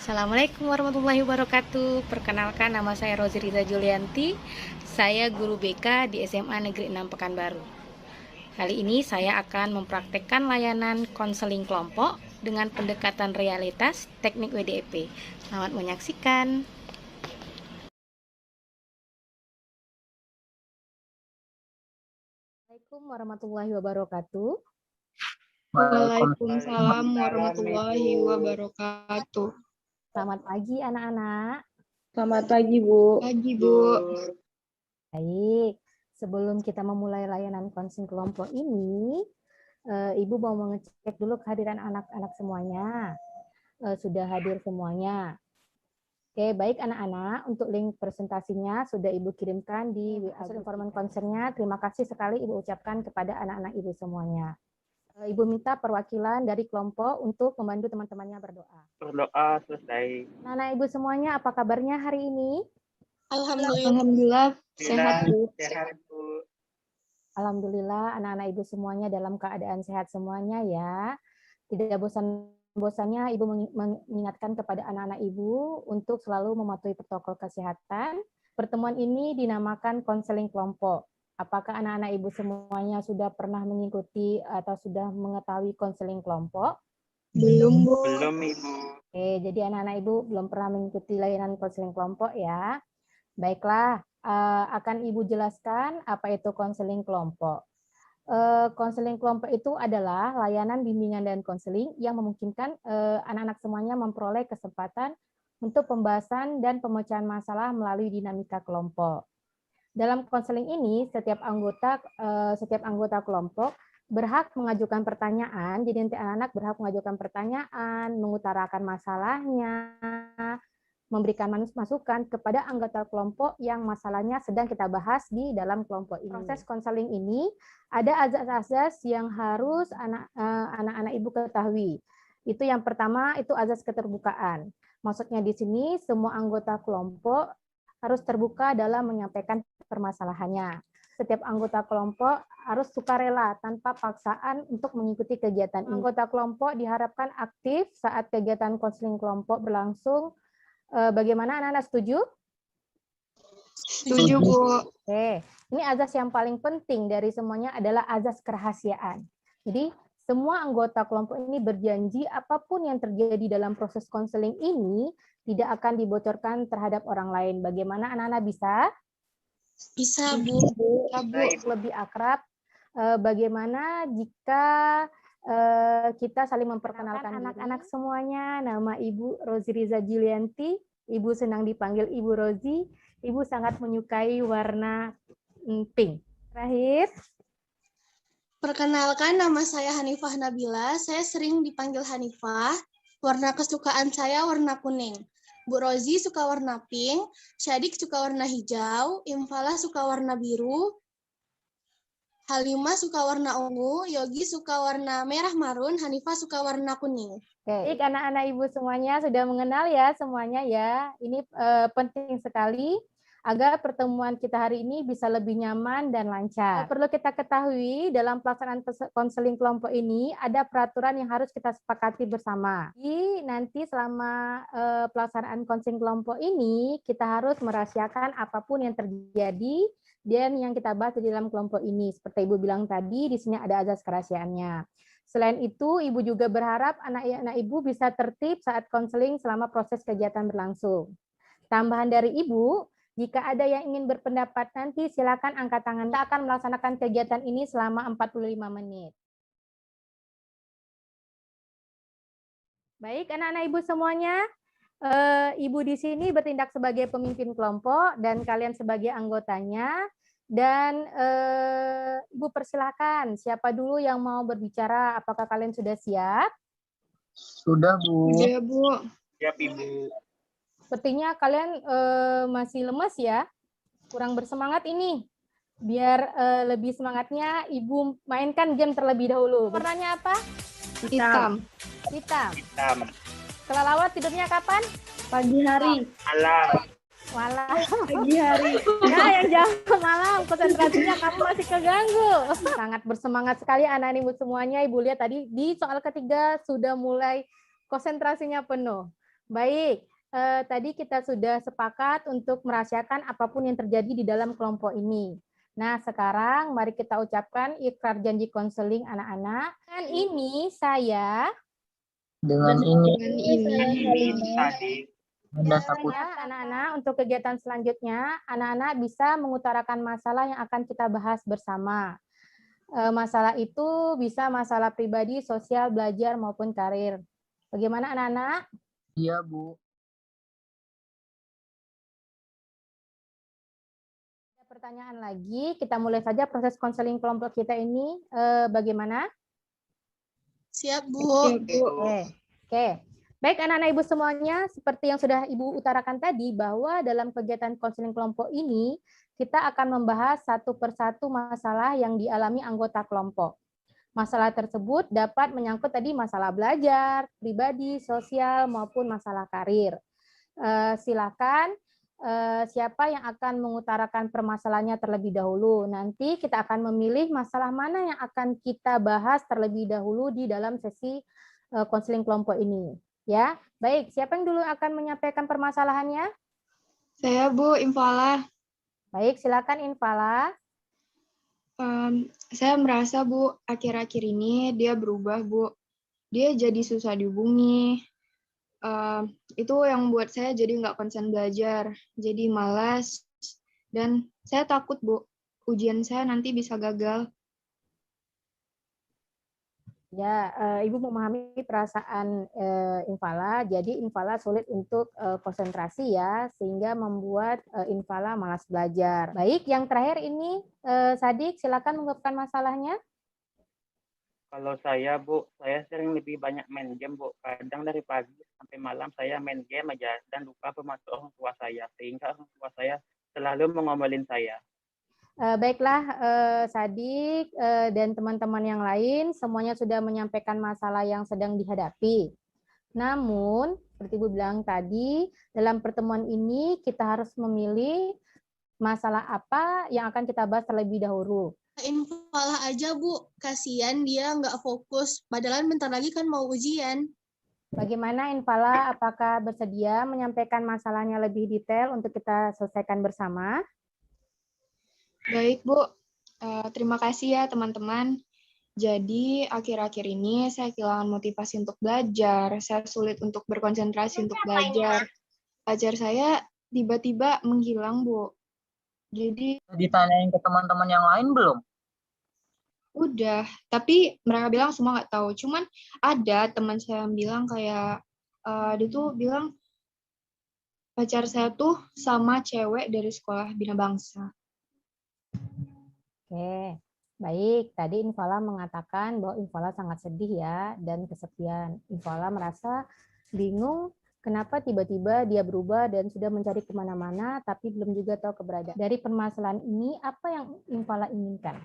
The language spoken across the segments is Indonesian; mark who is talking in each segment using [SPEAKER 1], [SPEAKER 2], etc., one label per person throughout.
[SPEAKER 1] Assalamualaikum warahmatullahi wabarakatuh. Perkenalkan, nama saya Rozi Riza Julianti. Saya guru BK di SMA Negeri 6 Pekanbaru. Kali ini saya akan mempraktekkan layanan konseling kelompok dengan pendekatan realitas teknik WDEP. Selamat menyaksikan. Assalamualaikum warahmatullahi wabarakatuh.
[SPEAKER 2] Waalaikumsalam warahmatullahi wabarakatuh.
[SPEAKER 1] Selamat pagi anak-anak.
[SPEAKER 2] Selamat pagi, Bu.
[SPEAKER 3] Pagi, Bu.
[SPEAKER 1] Baik, sebelum kita memulai layanan konseling kelompok ini, Ibu mau mengecek dulu kehadiran anak-anak semuanya. Sudah hadir semuanya. Oke, baik anak-anak, untuk link presentasinya sudah Ibu kirimkan di informan concernnya. Terima kasih sekali Ibu ucapkan kepada anak-anak Ibu semuanya. Ibu minta perwakilan dari kelompok untuk membantu teman-temannya berdoa.
[SPEAKER 4] Berdoa selesai.
[SPEAKER 1] Anak Ibu semuanya, apa kabarnya hari ini?
[SPEAKER 2] Alhamdulillah sehat, Bu.
[SPEAKER 4] Sehat, Bu.
[SPEAKER 1] Alhamdulillah anak-anak Ibu semuanya dalam keadaan sehat semuanya ya. Tidak bosan-bosannya Ibu mengingatkan kepada anak-anak Ibu untuk selalu mematuhi protokol kesehatan. Pertemuan ini dinamakan konseling kelompok. Apakah anak-anak Ibu semuanya sudah pernah mengikuti atau sudah mengetahui konseling kelompok?
[SPEAKER 2] Belum, Bu.
[SPEAKER 4] Belum, Ibu.
[SPEAKER 1] Oke, jadi anak-anak Ibu belum pernah mengikuti layanan konseling kelompok ya. Baiklah, akan Ibu jelaskan apa itu konseling kelompok. Konseling kelompok itu adalah layanan bimbingan dan konseling yang memungkinkan anak-anak semuanya memperoleh kesempatan untuk pembahasan dan pemecahan masalah melalui dinamika kelompok. Dalam konseling ini, setiap anggota kelompok berhak mengajukan pertanyaan. Jadi nanti anak-anak berhak mengajukan pertanyaan, mengutarakan masalahnya, memberikan masukan kepada anggota kelompok yang masalahnya sedang kita bahas di dalam kelompok ini. Proses konseling ini ada azas-azas yang harus anak-anak Ibu ketahui. Itu yang pertama, itu azas keterbukaan. Maksudnya di sini semua anggota kelompok harus terbuka dalam menyampaikan permasalahannya. Setiap anggota kelompok harus sukarela tanpa paksaan untuk mengikuti kegiatan ini. Anggota kelompok diharapkan aktif saat kegiatan konseling kelompok berlangsung. Bagaimana anak-anak setuju?
[SPEAKER 2] Setuju, Bu.
[SPEAKER 1] Oke, ini azas yang paling penting dari semuanya adalah azas kerahasiaan. Jadi semua anggota kelompok ini berjanji apapun yang terjadi dalam proses konseling ini tidak akan dibocorkan terhadap orang lain. Bagaimana anak-anak bisa?
[SPEAKER 2] Bisa, Bu.
[SPEAKER 1] Lebih akrab. Bagaimana jika kita saling memperkenalkan anak-anak semuanya? Nama Ibu Rozi Riza Julianti. Ibu senang dipanggil Ibu Rozi. Ibu sangat menyukai warna pink. Terakhir.
[SPEAKER 3] Perkenalkan, nama saya Hanifah Nabila. Saya sering dipanggil Hanifah. Warna kesukaan saya warna kuning. Bu Rozi suka warna pink, Syadik suka warna hijau, Imfalah suka warna biru, Halimah suka warna ungu, Yogi suka warna merah marun, Hanifah suka warna kuning.
[SPEAKER 1] Oke, anak-anak Ibu semuanya sudah mengenal ya semuanya ya. Ini penting sekali agar pertemuan kita hari ini bisa lebih nyaman dan lancar. Perlu kita ketahui dalam pelaksanaan konseling kelompok ini ada peraturan yang harus kita sepakati bersama. Jadi nanti selama pelaksanaan konseling kelompok ini kita harus merahasiakan apapun yang terjadi dan yang kita bahas di dalam kelompok ini. Seperti Ibu bilang tadi, di sini ada azas kerahasiaannya. Selain itu, Ibu juga berharap anak-anak Ibu bisa tertib saat konseling selama proses kegiatan berlangsung. Tambahan dari Ibu, jika ada yang ingin berpendapat nanti silakan angkat tangan. Kita akan melaksanakan kegiatan ini selama 45 menit. Baik, anak-anak Ibu semuanya, Ibu di sini bertindak sebagai pemimpin kelompok dan kalian sebagai anggotanya. Dan Ibu persilakan, siapa dulu yang mau berbicara? Apakah kalian sudah siap?
[SPEAKER 4] Sudah, Bu.
[SPEAKER 2] Sudah, Bu.
[SPEAKER 4] Siap, Ibu.
[SPEAKER 1] Sepertinya kalian masih lemas ya, kurang bersemangat ini. Biar lebih semangatnya, Ibu mainkan game terlebih dahulu. Warnanya apa?
[SPEAKER 2] Hitam.
[SPEAKER 1] Hitam.
[SPEAKER 4] Hitam.
[SPEAKER 1] Kelelawar tidurnya kapan?
[SPEAKER 2] Pagi hari.
[SPEAKER 4] Malam.
[SPEAKER 1] Malam.
[SPEAKER 2] Pagi hari.
[SPEAKER 1] Ya, yang jam malam, konsentrasinya kamu masih keganggu. Sangat bersemangat sekali anak-anak Ibu semuanya. Ibu lihat tadi di soal ketiga sudah mulai konsentrasinya penuh. Baik, tadi kita sudah sepakat untuk merahasiakan apapun yang terjadi di dalam kelompok ini. Nah, sekarang mari kita ucapkan ikrar janji konseling anak-anak. Dan ini saya
[SPEAKER 4] Dengan ini
[SPEAKER 3] Tadi
[SPEAKER 4] Anda Saputra.
[SPEAKER 1] ya, anak-anak, untuk kegiatan selanjutnya, anak-anak bisa mengutarakan masalah yang akan kita bahas bersama. Masalah itu bisa masalah pribadi, sosial, belajar, maupun karir. Bagaimana anak-anak?
[SPEAKER 4] Iya, Bu.
[SPEAKER 1] Ada pertanyaan lagi, kita mulai saja proses konseling kelompok kita ini. Bagaimana?
[SPEAKER 3] siap, Bu.
[SPEAKER 1] Oke. Baik anak-anak Ibu semuanya, seperti yang sudah Ibu utarakan tadi, bahwa dalam kegiatan konseling kelompok ini, kita akan membahas satu persatu masalah yang dialami anggota kelompok. Masalah tersebut dapat menyangkut tadi masalah belajar, pribadi, sosial, maupun masalah karir. Silakan siapa yang akan mengutarakan permasalahannya terlebih dahulu. Nanti kita akan memilih masalah mana yang akan kita bahas terlebih dahulu di dalam sesi konseling kelompok ini. Ya, baik. Siapa yang dulu akan menyampaikan permasalahannya?
[SPEAKER 2] Saya Bu Infala.
[SPEAKER 1] Baik, silakan Infala.
[SPEAKER 2] Saya merasa Bu, akhir-akhir ini dia berubah Bu. Dia jadi susah dihubungi. Itu yang buat saya jadi nggak konsen belajar. Jadi malas. Dan saya takut Bu, ujian saya nanti bisa gagal.
[SPEAKER 1] Ya, Ibu memahami perasaan Infala. Jadi Infala sulit untuk konsentrasi ya, sehingga membuat Infala malas belajar. Baik, yang terakhir ini Sadik, silakan mengungkapkan masalahnya.
[SPEAKER 4] Kalau saya, Bu, saya sering lebih banyak main game, Bu. Kadang dari pagi sampai malam saya main game aja dan lupa membantu orang tua saya. Sehingga orang tua saya selalu mengomelin saya.
[SPEAKER 1] Baiklah, Sadik dan teman-teman yang lain, semuanya sudah menyampaikan masalah yang sedang dihadapi. Namun, seperti Ibu bilang tadi, dalam pertemuan ini kita harus memilih masalah apa yang akan kita bahas terlebih dahulu.
[SPEAKER 3] Infalah aja, Bu. Kasihan dia nggak fokus. Padahal bentar lagi kan mau ujian.
[SPEAKER 1] Bagaimana Infala, apakah bersedia menyampaikan masalahnya lebih detail untuk kita selesaikan bersama?
[SPEAKER 2] Baik Bu, terima kasih ya teman-teman. Jadi akhir-akhir ini saya kehilangan motivasi untuk belajar. Saya sulit untuk berkonsentrasi untuk belajar. Belajar saya tiba-tiba menghilang Bu. Jadi
[SPEAKER 4] Ditanyain ke teman-teman yang lain belum?
[SPEAKER 2] udah, tapi mereka bilang semua nggak tahu. Cuman ada teman saya yang bilang kayak, dia tuh bilang pacar saya tuh sama cewek dari sekolah Bina Bangsa.
[SPEAKER 1] Oke, baik. Tadi Infala mengatakan bahwa Infala sangat sedih ya dan kesepian. Infala merasa bingung kenapa tiba-tiba dia berubah dan sudah mencari kemana-mana tapi belum juga tahu keberadaan. Dari permasalahan ini, apa yang Infala inginkan?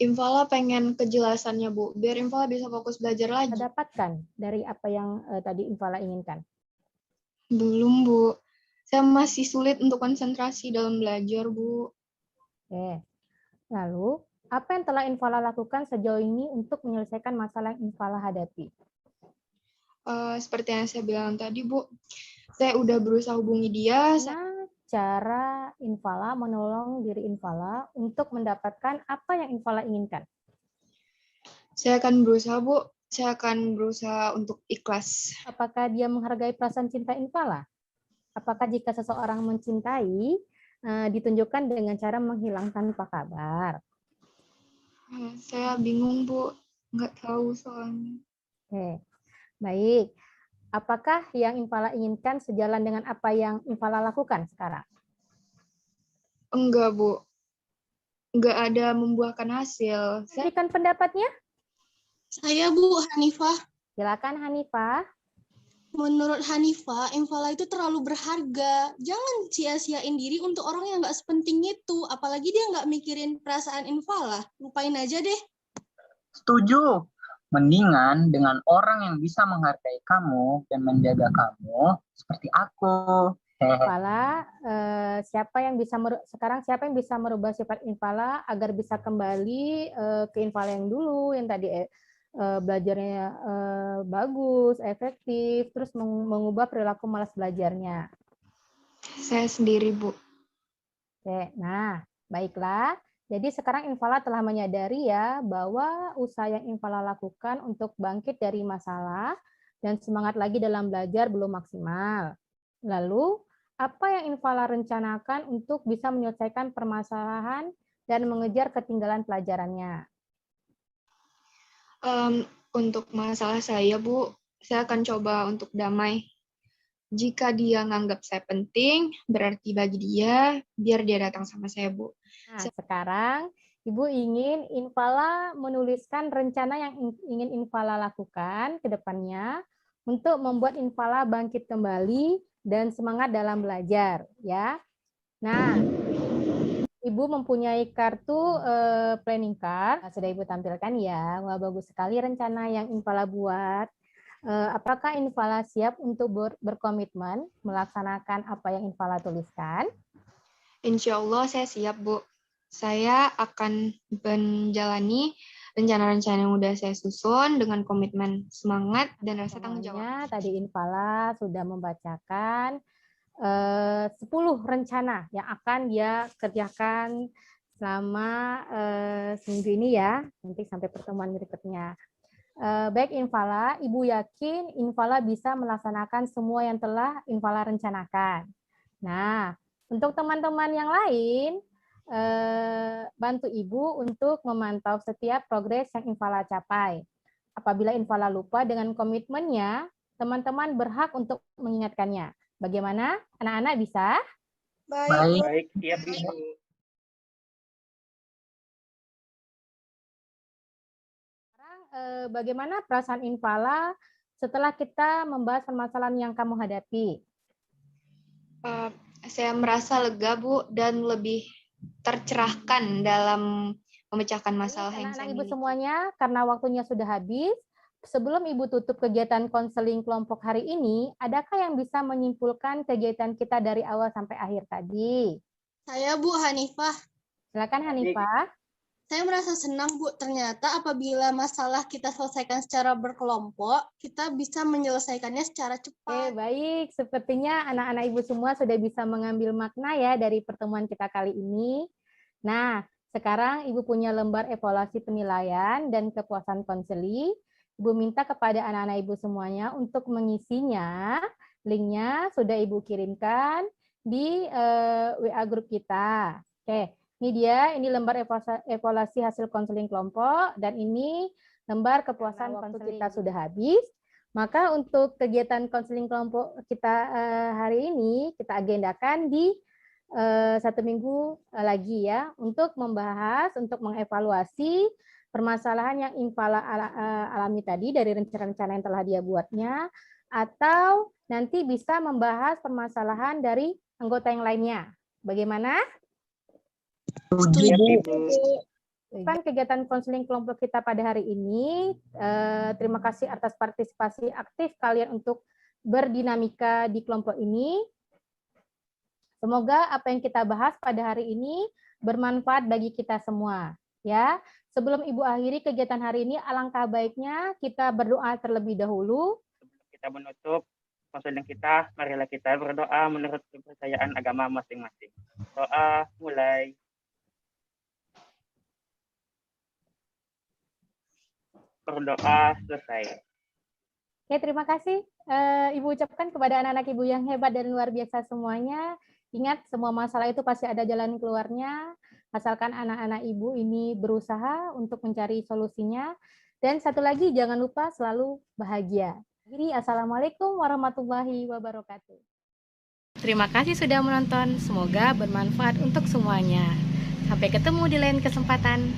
[SPEAKER 2] Infala pengen kejelasannya Bu, biar Infala bisa fokus belajar lagi.
[SPEAKER 1] Kita dapatkan dari apa yang tadi Infala inginkan?
[SPEAKER 2] Belum Bu, saya masih sulit untuk konsentrasi dalam belajar Bu.
[SPEAKER 1] Oke. Lalu, apa yang telah Infala lakukan sejauh ini untuk menyelesaikan masalah yang Infala hadapi?
[SPEAKER 2] Seperti yang saya bilang tadi Bu, saya udah berusaha hubungi dia.
[SPEAKER 1] Nah, cara Infala menolong diri Infala untuk mendapatkan apa yang Infala inginkan?
[SPEAKER 2] Saya akan berusaha Bu, saya akan berusaha untuk ikhlas.
[SPEAKER 1] Apakah dia menghargai perasaan cinta Infala? Apakah jika seseorang mencintai, ditunjukkan dengan cara menghilang tanpa kabar?
[SPEAKER 2] Saya bingung Bu, nggak tahu soalnya.
[SPEAKER 1] Oke, baik. Apakah yang Infala inginkan sejalan dengan apa yang Infala lakukan sekarang?
[SPEAKER 2] Enggak Bu, nggak ada membuahkan hasil.
[SPEAKER 1] Berikan pendapatnya.
[SPEAKER 3] Saya, Bu, Hanifah.
[SPEAKER 1] Silakan Hanifah.
[SPEAKER 3] Menurut Hanifah, Infala itu terlalu berharga. Jangan sia-siain diri untuk orang yang nggak sepenting itu. Apalagi dia nggak mikirin perasaan Infala. Lupain aja deh.
[SPEAKER 4] Setuju. Mendingan dengan orang yang bisa menghargai kamu dan menjaga kamu seperti aku.
[SPEAKER 1] Infala, siapa yang bisa sekarang siapa yang bisa merubah sifat Infala agar bisa kembali ke Infala yang dulu yang tadi belajarnya bagus, efektif, terus mengubah perilaku malas belajarnya?
[SPEAKER 2] Saya sendiri, Bu.
[SPEAKER 1] Oke, nah baiklah. Jadi sekarang Infala telah menyadari ya bahwa usaha yang Infala lakukan untuk bangkit dari masalah dan semangat lagi dalam belajar belum maksimal. Lalu, apa yang Infala rencanakan untuk bisa menyelesaikan permasalahan dan mengejar ketinggalan pelajarannya?
[SPEAKER 2] Untuk masalah saya, Bu, saya akan coba untuk damai. Jika dia nganggap saya penting, berarti bagi dia, biar dia datang sama saya, Bu.
[SPEAKER 1] Nah, sekarang Ibu ingin Infala menuliskan rencana yang ingin Infala lakukan ke depannya untuk membuat Infala bangkit kembali dan semangat dalam belajar, ya. Nah, Ibu mempunyai kartu planning card, sudah Ibu tampilkan ya. Wah, bagus sekali rencana yang Infala buat. Apakah Infala siap untuk berkomitmen melaksanakan apa yang Infala tuliskan?
[SPEAKER 2] Insya Allah saya siap, Bu. Saya akan menjalani rencana-rencana yang udah saya susun dengan komitmen, semangat, dan rasa tanggung jawab.
[SPEAKER 1] Tadi Infala sudah membacakan 10 rencana yang akan dia kerjakan selama seminggu ini ya, nanti sampai pertemuan berikutnya. Baik Infala, Ibu yakin Infala bisa melaksanakan semua yang telah Infala rencanakan. Nah, untuk teman-teman yang lain, bantu Ibu untuk memantau setiap progres yang Infala capai. Apabila Infala lupa dengan komitmennya, teman-teman berhak untuk mengingatkannya. Bagaimana? Anak-anak bisa?
[SPEAKER 4] Baik, siap Ibu.
[SPEAKER 1] Sekarang, bagaimana perasaan Infala setelah kita membahas permasalahan yang kamu hadapi?
[SPEAKER 2] Saya merasa lega, Bu, dan lebih tercerahkan dalam memecahkan masalah yang saya
[SPEAKER 1] miliki. Ibu
[SPEAKER 2] miliki.
[SPEAKER 1] semuanya, karena waktunya sudah habis, sebelum Ibu tutup kegiatan konseling kelompok hari ini, adakah yang bisa menyimpulkan kegiatan kita dari awal sampai akhir tadi?
[SPEAKER 3] Saya Bu Hanifah.
[SPEAKER 1] Silakan Hanifah.
[SPEAKER 3] Saya merasa senang, Bu. Ternyata apabila masalah kita selesaikan secara berkelompok, kita bisa menyelesaikannya secara cepat.
[SPEAKER 1] Oke, baik. Sepertinya anak-anak Ibu semua sudah bisa mengambil makna ya dari pertemuan kita kali ini. Nah, sekarang Ibu punya lembar evaluasi penilaian dan kepuasan konseli. Ibu minta kepada anak-anak Ibu semuanya untuk mengisinya. Linknya sudah Ibu kirimkan di WA grup kita. Oke. Ini dia, ini lembar evaluasi hasil konseling kelompok, dan ini lembar kepuasan konseling kita sudah habis. Maka untuk kegiatan konseling kelompok kita hari ini, kita agendakan di 1 minggu lagi ya, untuk membahas, untuk mengevaluasi permasalahan yang Infala alami tadi dari rencana-rencana yang telah dia buatnya, atau nanti bisa membahas permasalahan dari anggota yang lainnya. Bagaimana? Kan kegiatan konseling kelompok kita pada hari ini. Terima kasih atas partisipasi aktif kalian untuk berdinamika di kelompok ini. Semoga apa yang kita bahas pada hari ini bermanfaat bagi kita semua. Ya, sebelum Ibu akhiri kegiatan hari ini, alangkah baiknya kita berdoa terlebih dahulu.
[SPEAKER 4] Sebelum kita menutup konseling kita, marilah kita berdoa menurut kepercayaan agama masing-masing. Doa mulai. Berdoa selesai.
[SPEAKER 1] Oke, terima kasih Ibu ucapkan kepada anak-anak Ibu yang hebat dan luar biasa semuanya. Ingat, semua masalah itu pasti ada jalan keluarnya, asalkan anak-anak Ibu ini berusaha untuk mencari solusinya. Dan satu lagi, jangan lupa selalu bahagia. Jadi, Assalamualaikum warahmatullahi wabarakatuh. Terima kasih sudah menonton, semoga bermanfaat untuk semuanya. Sampai ketemu di lain kesempatan.